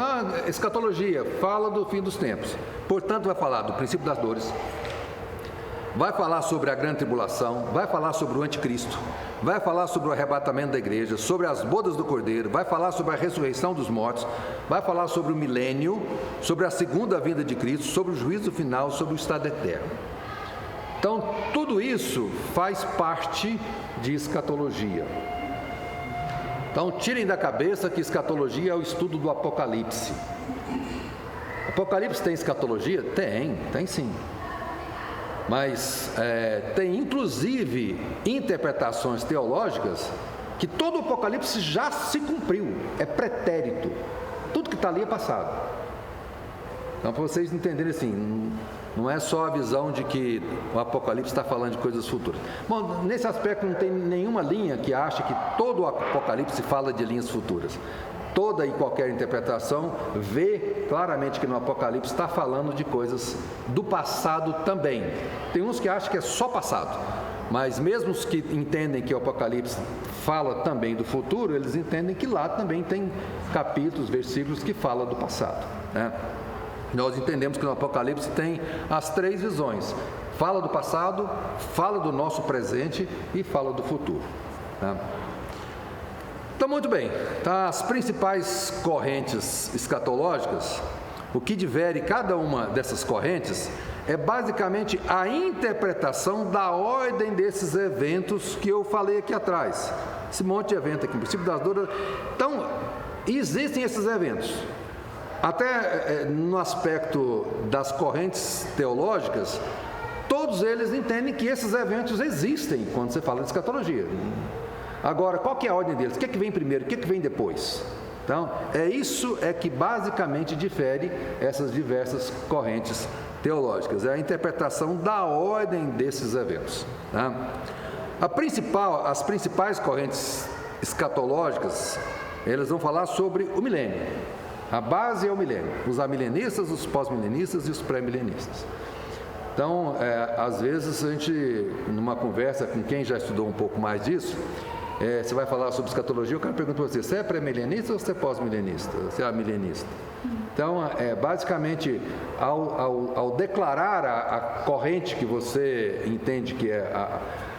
Escatologia fala do fim dos tempos, portanto vai falar do princípio das dores, vai falar sobre a grande tribulação, vai falar sobre o anticristo, vai falar sobre o arrebatamento da igreja, sobre as bodas do Cordeiro, vai falar sobre a ressurreição dos mortos, vai falar sobre o milênio, sobre a segunda vinda de Cristo, sobre o juízo final, sobre o estado eterno. Então, tudo isso faz parte de escatologia. Então, tirem da cabeça que escatologia é o estudo do Apocalipse. Apocalipse tem escatologia? Tem sim. Mas tem inclusive interpretações teológicas que todo o Apocalipse já se cumpriu, é pretérito. Tudo que está ali é passado. Então, para vocês entenderem assim, não é só a visão de que o Apocalipse está falando de coisas futuras. Bom, nesse aspecto não tem nenhuma linha que ache que todo o Apocalipse fala de linhas futuras. Toda e qualquer interpretação vê claramente que no Apocalipse está falando de coisas do passado também. Tem uns que acham que é só passado, mas mesmo os que entendem que o Apocalipse fala também do futuro, eles entendem que lá também tem capítulos, versículos que falam do passado, né? Nós entendemos que no Apocalipse tem as três visões: fala do passado, fala do nosso presente e fala do futuro, né? Então, muito bem, tá, as principais correntes escatológicas, o que difere cada uma dessas correntes é basicamente a interpretação da ordem desses eventos que eu falei aqui atrás. Esse monte de evento aqui, o princípio das dores. Então, existem esses eventos. Até no aspecto das correntes teológicas, todos eles entendem que esses eventos existem quando você fala de escatologia. Agora, qual que é a ordem deles? O que é que vem primeiro? O que é que vem depois? Então, isso que basicamente difere essas diversas correntes teológicas. É a interpretação da ordem desses eventos. Tá? As principais correntes escatológicas, elas vão falar sobre o milênio. A base é o milênio. Os amilenistas, os pós-milenistas e os pré-milenistas. Então, às vezes, a gente, numa conversa com quem já estudou um pouco mais disso, você vai falar sobre escatologia, o cara pergunta para você, você é pré-milenista ou você é pós-milenista? Você é milenista? Então, basicamente, ao declarar a corrente que você entende que é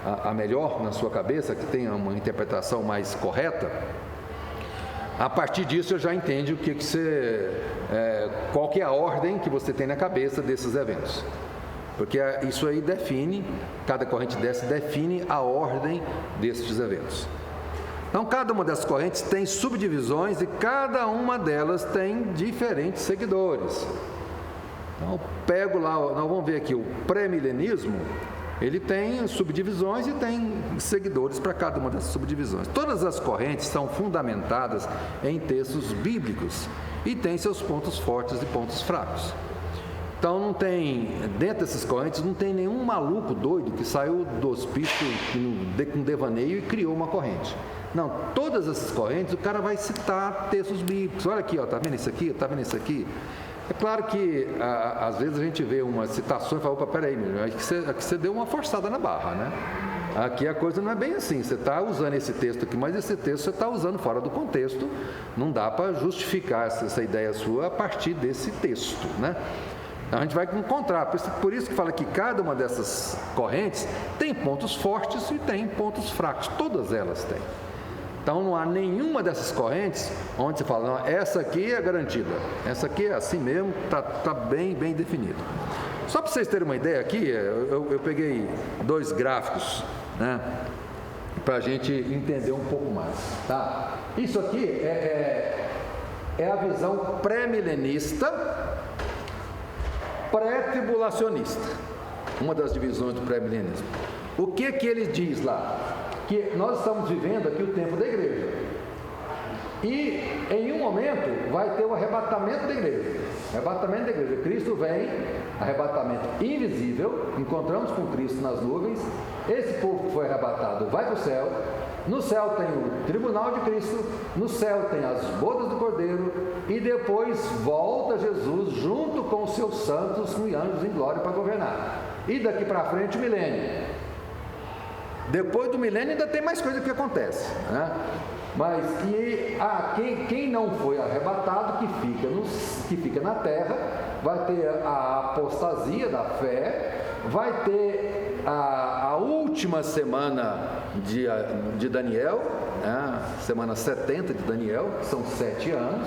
a melhor na sua cabeça, que tenha uma interpretação mais correta, a partir disso eu já entende qual que é a ordem que você tem na cabeça desses eventos. Porque isso aí cada corrente dessa define a ordem desses eventos. Então, cada uma dessas correntes tem subdivisões e cada uma delas tem diferentes seguidores. Então, eu pego lá, nós vamos ver aqui, o pré-milenismo, ele tem subdivisões e tem seguidores para cada uma dessas subdivisões. Todas as correntes são fundamentadas em textos bíblicos e têm seus pontos fortes e pontos fracos. Então, dentro dessas correntes, não tem nenhum maluco doido que saiu do hospício com devaneio e criou uma corrente. Não, todas essas correntes, o cara vai citar textos bíblicos. Olha aqui, tá vendo isso aqui? Tá vendo isso aqui? É claro que, às vezes, a gente vê uma citação e fala, opa, peraí, aqui você deu uma forçada na barra, né? Aqui a coisa não é bem assim, você está usando esse texto aqui, mas esse texto você está usando fora do contexto, não dá para justificar essa ideia sua a partir desse texto, né? A gente vai encontrar, por isso que fala que cada uma dessas correntes tem pontos fortes e tem pontos fracos, todas elas têm. Então não há nenhuma dessas correntes onde você fala, não, essa aqui é garantida, essa aqui é assim mesmo, está bem definido. Só para vocês terem uma ideia aqui, eu peguei 2 gráficos, né, para a gente entender um pouco mais. Tá? Isso aqui é a visão pré-milenista, pré-tribulacionista, uma das divisões do pré-milenismo. O que ele diz lá? Que nós estamos vivendo aqui o tempo da igreja. E em um momento vai ter o arrebatamento da igreja. Arrebatamento da igreja. Cristo vem, arrebatamento invisível, encontramos com Cristo nas nuvens. Esse povo que foi arrebatado vai para o céu. No céu tem o tribunal de Cristo, no céu tem as bodas do Cordeiro, e depois volta Jesus junto com os seus santos e anjos em glória para governar. E daqui para frente o milênio. Depois do milênio ainda tem mais coisa que acontece, né? Mas quem não foi arrebatado, que fica na terra, vai ter a apostasia da fé, vai ter a última semana de Daniel, né? Semana 70 de Daniel, que são 7 anos,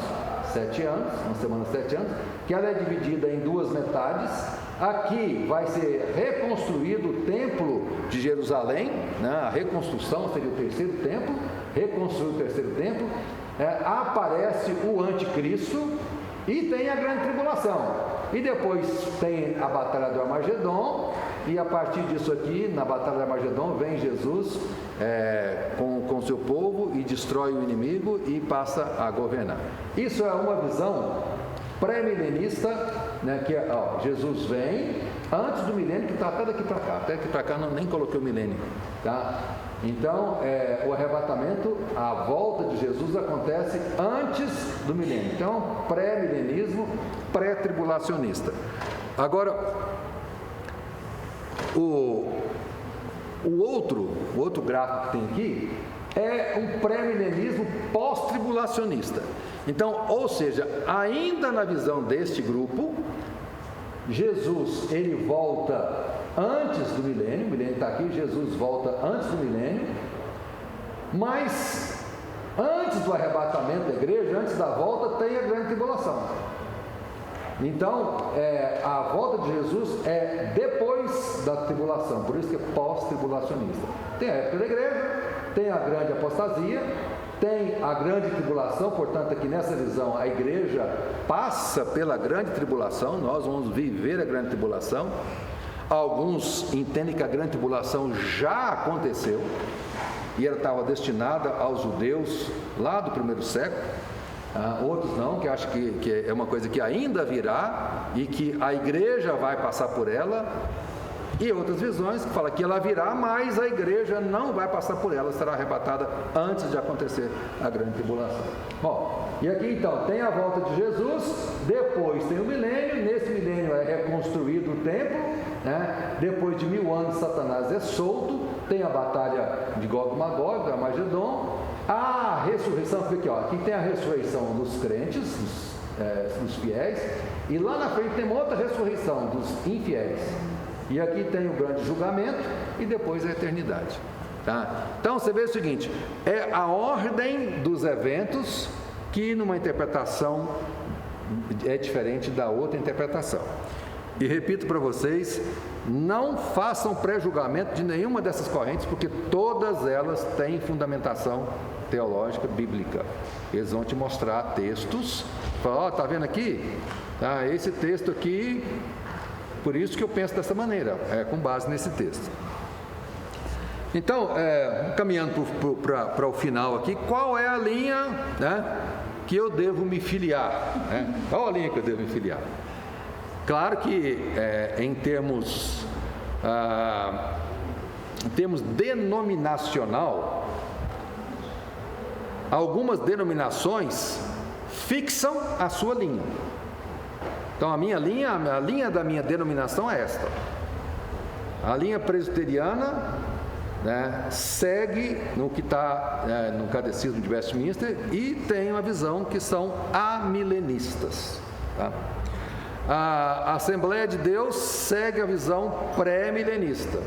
uma semana 7 anos, que ela é dividida em 2 metades. Aqui vai ser reconstruído o templo de Jerusalém, né? A reconstrução seria o 3º templo, reconstruir o 3º templo, aparece o anticristo e tem a grande tribulação. E depois tem a batalha do Armagedon, e a partir disso aqui, na batalha do Armagedon, vem Jesus com seu povo e destrói o inimigo e passa a governar. Isso é uma visão pré-milenista, né, que Jesus vem antes do milênio, que está até daqui para cá. Até aqui para cá nem coloquei o milênio, tá? Então, o arrebatamento, a volta de Jesus acontece antes do milênio. Então, pré-milenismo, pré-tribulacionista. Agora, o outro gráfico que tem aqui é um pré-milenismo pós-tribulacionista. Então, ou seja, ainda na visão deste grupo, Jesus, ele volta antes do milênio, o milênio está aqui, Jesus volta antes do milênio, mas Antes do arrebatamento da igreja, antes da volta, tem a grande tribulação. Então, a volta de Jesus é depois da tribulação, por isso que é pós-tribulacionista. Tem a época da igreja, tem a grande apostasia, tem a grande tribulação, portanto, aqui nessa visão, a igreja passa pela grande tribulação, nós vamos viver a grande tribulação. Alguns entendem que a grande tribulação já aconteceu, e ela estava destinada aos judeus lá do primeiro século. Outros não, que acham que é uma coisa que ainda virá e que a igreja vai passar por ela, e outras visões que falam que ela virá, mas a igreja não vai passar por ela, será arrebatada antes de acontecer a grande tribulação. Bom, e aqui então tem a volta de Jesus, depois tem o milênio, nesse milênio é reconstruído o templo, né? Depois de 1000 anos Satanás é solto, tem a batalha de Gog e Magog, do Armagedon, a ressurreição, aqui tem a ressurreição dos crentes, dos fiéis, e lá na frente tem uma outra ressurreição dos infiéis. E aqui tem o grande julgamento e depois a eternidade. Tá? Então você vê o seguinte, é a ordem dos eventos que numa interpretação é diferente da outra interpretação. E repito para vocês, não façam pré-julgamento de nenhuma dessas correntes, porque todas elas têm fundamentação teológica bíblica. Eles vão te mostrar textos, falar, tá vendo aqui? Esse texto aqui, por isso que eu penso dessa maneira, com base nesse texto. Então, caminhando para o final aqui, qual é a linha, né, que eu devo me filiar? Né? Qual a linha que eu devo me filiar? Claro que em termos denominacional, algumas denominações fixam a sua linha. Então a linha da minha denominação é esta. A linha presbiteriana, né, segue no que está no Catecismo de Westminster e tem uma visão que são amilenistas. Tá? A Assembleia de Deus segue a visão pré-milenista.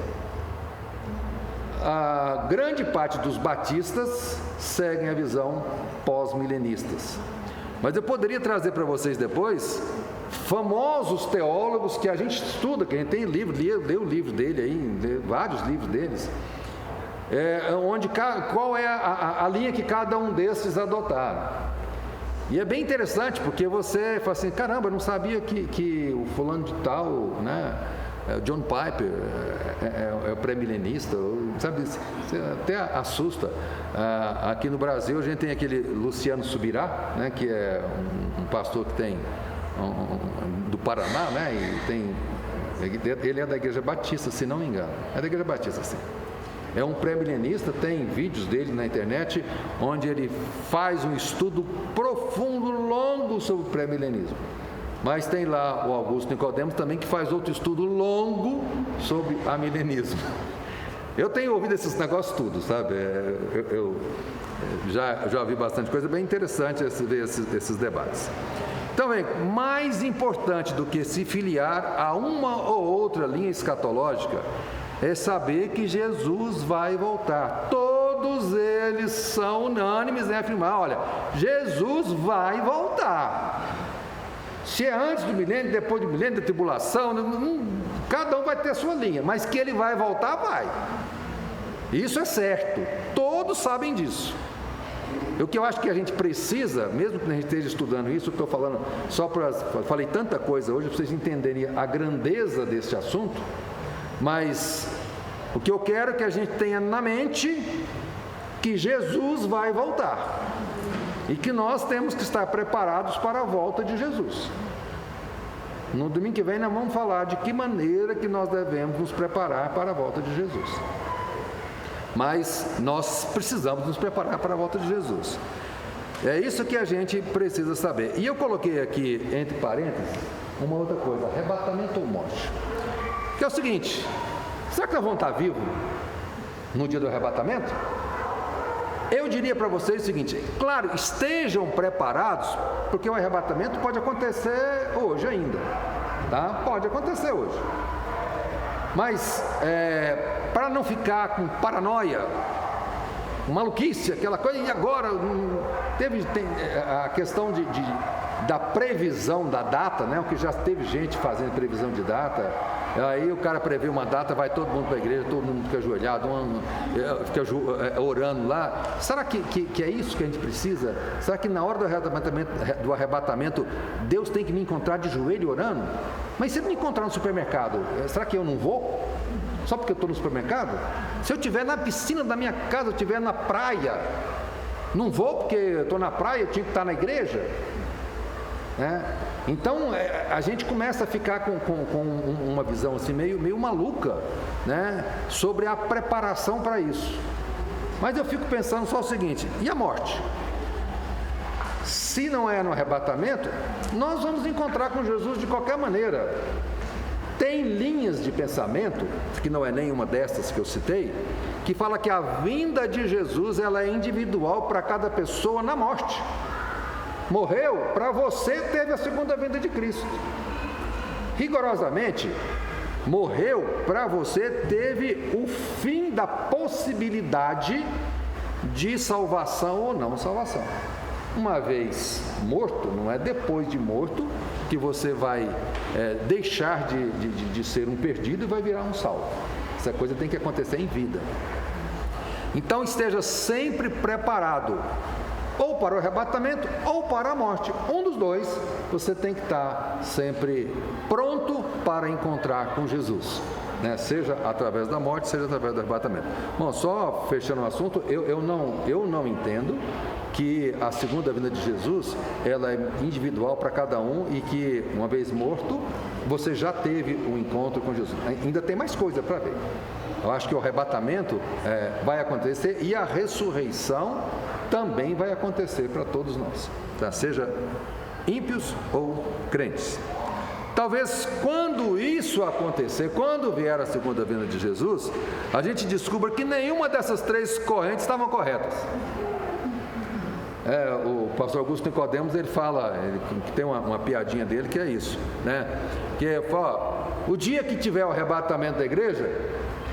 A grande parte dos batistas seguem a visão pós-milenistas. Mas eu poderia trazer para vocês depois famosos teólogos que a gente estuda, que a gente tem livro, lê o livro dele aí, vários livros deles, qual é a linha que cada um desses adotaram. E é bem interessante, porque você fala assim, caramba, eu não sabia que o fulano de tal, né, o John Piper é pré-milenista, sabe, você até assusta. Aqui no Brasil a gente tem aquele Luciano Subirá, né, que é um pastor que tem do Paraná, né, ele é da Igreja Batista, se não me engano, é da Igreja Batista, sim. É um pré-milenista, tem vídeos dele na internet, onde ele faz um estudo profundo, longo sobre o pré-milenismo. Mas tem lá o Augusto Nicodemos também, que faz outro estudo longo sobre amilenismo. Eu tenho ouvido esses negócios tudo, sabe? Eu já ouvi bastante coisa, bem interessante ver esses debates. Então, mais importante do que se filiar a uma ou outra linha escatológica é saber que Jesus vai voltar. Todos eles são unânimes em afirmar, olha, Jesus vai voltar. Se é antes do milênio, depois do milênio, da tribulação, cada um vai ter a sua linha, mas que ele vai voltar, vai. Isso é certo, todos sabem disso. O que eu acho que a gente precisa, mesmo que a gente esteja estudando isso, eu estou falando falei tanta coisa hoje para vocês entenderem a grandeza desse assunto, mas o que eu quero é que a gente tenha na mente que Jesus vai voltar e que nós temos que estar preparados para a volta de Jesus. No domingo que vem nós vamos falar de que maneira que nós devemos nos preparar para a volta de Jesus. Mas nós precisamos nos preparar para a volta de Jesus. É isso que a gente precisa saber. E eu coloquei aqui, entre parênteses, uma outra coisa, arrebatamento ou morte. Que é o seguinte, será que nós vamos estar vivos no dia do arrebatamento? Eu diria para vocês o seguinte, claro, estejam preparados, porque o arrebatamento pode acontecer hoje ainda, tá? Pode acontecer hoje. Mas, para não ficar com paranoia, maluquice, aquela coisa, e agora tem a questão da previsão da data, né? O que já teve gente fazendo previsão de data, aí o cara prevê uma data, vai todo mundo para a igreja, todo mundo fica ajoelhado, fica orando lá. Será que é isso que a gente precisa? Será que na hora do arrebatamento Deus tem que me encontrar de joelho orando? Mas se ele me encontrar no supermercado, será que eu não vou? Só porque eu estou no supermercado? Se eu estiver na piscina da minha casa, eu estiver na praia, não vou porque eu estou na praia, eu tinha que estar na igreja? Então a gente começa a ficar com uma visão assim meio maluca, né, sobre a preparação para isso. Mas eu fico pensando só o seguinte: e a morte? Se não é no arrebatamento, nós vamos encontrar com Jesus de qualquer maneira. Tem linhas de pensamento, que não é nenhuma dessas que eu citei, que fala que a vinda de Jesus ela é individual para cada pessoa na morte. Morreu, para você teve a segunda vinda de Cristo. Rigorosamente, morreu, para você teve o fim da possibilidade de salvação ou não salvação. Uma vez morto, não é depois de morto que você vai deixar de ser um perdido e vai virar um salvo. Essa coisa tem que acontecer em vida. Então esteja sempre preparado, ou para o arrebatamento ou para a morte. Um dos dois, você tem que estar sempre pronto para encontrar com Jesus, né? Seja através da morte, seja através do arrebatamento. Bom, só fechando o assunto, eu não entendo que a segunda vinda de Jesus ela é individual para cada um e que, uma vez morto, você já teve um encontro com Jesus. Ainda tem mais coisa para ver. Eu acho que o arrebatamento vai acontecer e a ressurreição também vai acontecer para todos nós, tá? Seja ímpios ou crentes. Talvez quando isso acontecer, quando vier a segunda vinda de Jesus, a gente descubra que nenhuma dessas três correntes estavam corretas. O pastor Augusto Nicodemos, ele fala, que tem uma piadinha dele que é isso, né? Que fala, o dia que tiver o arrebatamento da igreja,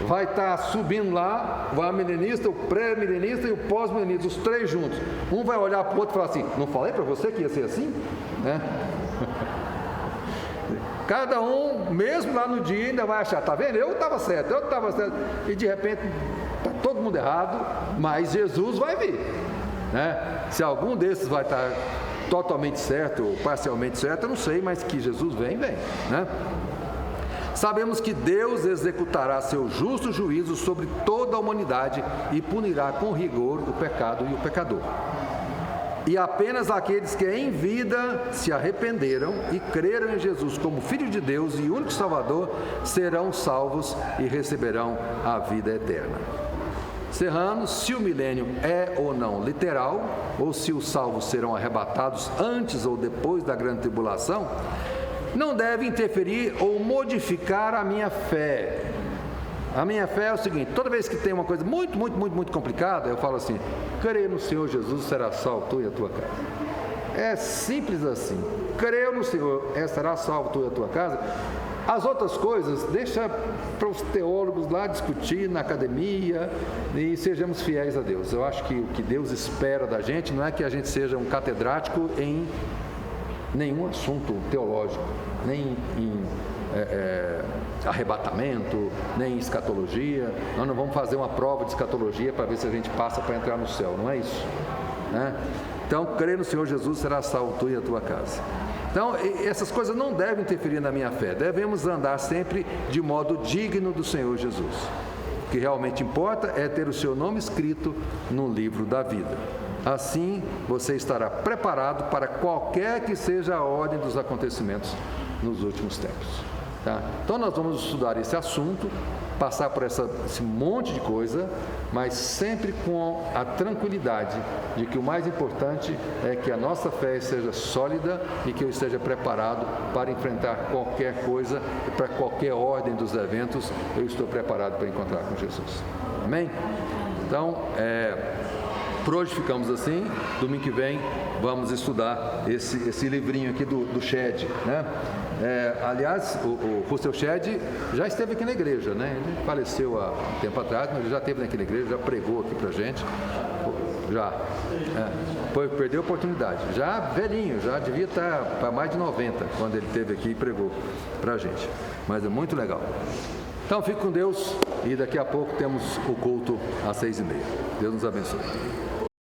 vai estar subindo lá, vai a milenista, o pré-milenista e o pós-milenista, os três juntos. Um vai olhar para o outro e falar assim: não falei para você que ia ser assim? Né? Cada um, mesmo lá no dia, ainda vai achar, tá vendo? Eu estava certo, e de repente está todo mundo errado, mas Jesus vai vir, né? Se algum desses vai estar totalmente certo ou parcialmente certo, eu não sei, mas que Jesus vem, né? Sabemos que Deus executará seu justo juízo sobre toda a humanidade e punirá com rigor o pecado e o pecador. E apenas aqueles que em vida se arrependeram e creram em Jesus como Filho de Deus e único Salvador serão salvos e receberão a vida eterna. Encerrando, se o milênio é ou não literal, ou se os salvos serão arrebatados antes ou depois da grande tribulação, não deve interferir ou modificar a minha fé. A minha fé é o seguinte: toda vez que tem uma coisa muito complicada, eu falo assim: creio no Senhor Jesus, será salvo tu e a tua casa. É simples assim. Creio no Senhor, será salvo tu e a tua casa. As outras coisas, deixa para os teólogos lá discutir na academia e sejamos fiéis a Deus. Eu acho que o que Deus espera da gente não é que a gente seja um catedrático em nenhum assunto teológico, nem em arrebatamento, nem em escatologia. Nós não vamos fazer uma prova de escatologia para ver se a gente passa para entrar no céu, não é isso, né? Então, crê no Senhor Jesus, será salvo tu e a tua casa. Então, essas coisas não devem interferir na minha fé. Devemos andar sempre de modo digno do Senhor Jesus. O que realmente importa é ter o seu nome escrito no livro da vida. Assim, você estará preparado para qualquer que seja a ordem dos acontecimentos nos últimos tempos. Tá? Então, nós vamos estudar esse assunto, passar por esse monte de coisa, mas sempre com a tranquilidade de que o mais importante é que a nossa fé seja sólida e que eu esteja preparado para enfrentar qualquer coisa, para qualquer ordem dos eventos, eu estou preparado para encontrar com Jesus. Amém? Então, Por hoje ficamos assim. Domingo que vem vamos estudar esse livrinho aqui do Shedd, né? Aliás, o Russell Shedd já esteve aqui na igreja, né? Ele faleceu há um tempo atrás, mas ele já esteve aqui na igreja, já pregou aqui pra gente. Já. Perdeu a oportunidade. Já velhinho, já devia estar para mais de 90 quando ele esteve aqui e pregou pra gente. Mas é muito legal. Então fique com Deus e daqui a pouco temos o culto às 6h30. Deus nos abençoe.